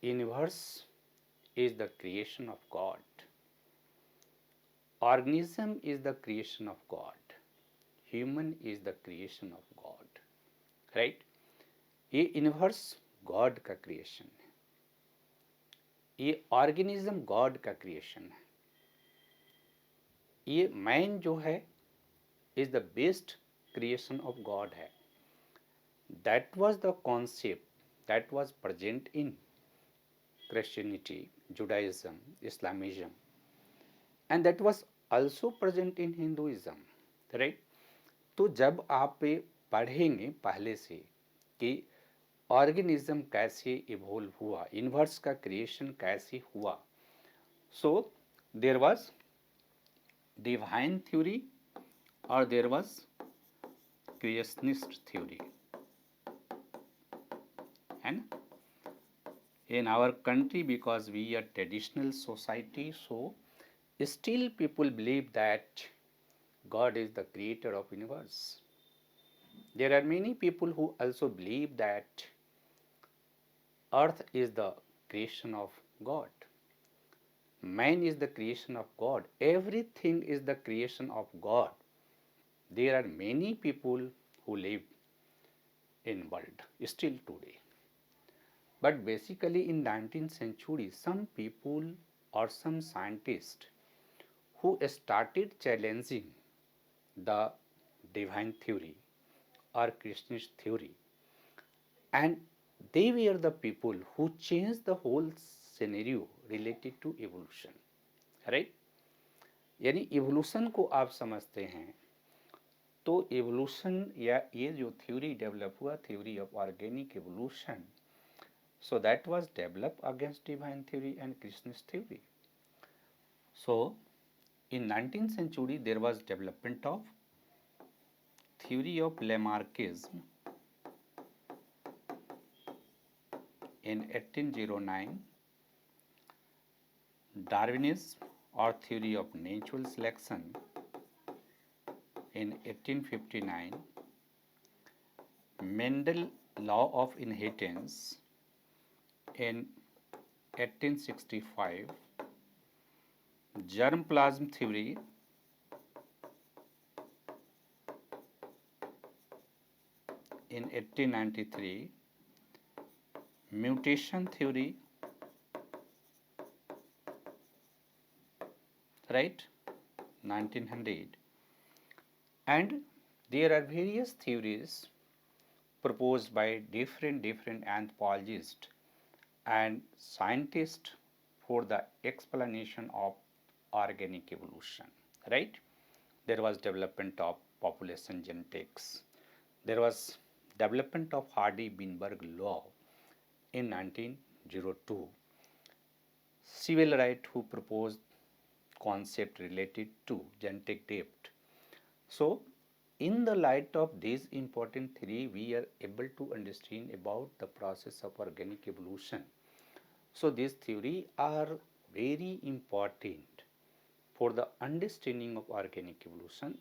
Universe is the creation of God. Organism is the creation of God. Human is the creation of God. Right? ये universe God का creation है, ये organism God का creation है, ये man जो है is the best creation of God है. That was the concept that was present in Christianity, Judaism, Islamism, and that was also present in Hinduism. Right? तो जब आप पढ़ेंगे पहले से कि ऑर्गेनिज्म कैसे इवोल्व हुआ, यूनिवर्स का क्रिएशन कैसे हुआ, so there was divine theory और देयर वाज क्रिएशनिस्ट थ्योरी, है ना. In our country, because we are traditional society, so still people believe that God is the creator of universe. There are many people who also believe that earth is the creation of God, man is the creation of God, everything is the creation of God. There are many people who live in world still today. But basically in 19th century, some people or some scientists who started challenging the divine theory or Krishna's theory, and they were the people who changed the whole scenario related to evolution. Right? यानी evolution को आप समझते हैं तो evolution या ये जो theory develop हुआ, theory of organic evolution, so that was developed against divine theory and Krishna's theory. So in 19th century there was development of theory of Lamarckism in 1809, Darwinism or theory of natural selection in 1859, Mendel law of inheritance in 1865, germ plasm theory in 1893, mutation theory, right, 1900, and there are various theories proposed by different anthropologists and scientists for the explanation of organic evolution. Right? There was development of population genetics, there was development of Hardy-Weinberg law in 1902, civil right who proposed concept related to genetic drift. So in the light of this important theory, we are able to understand about the process of organic evolution. So these theories are very important for the understanding of organic evolution,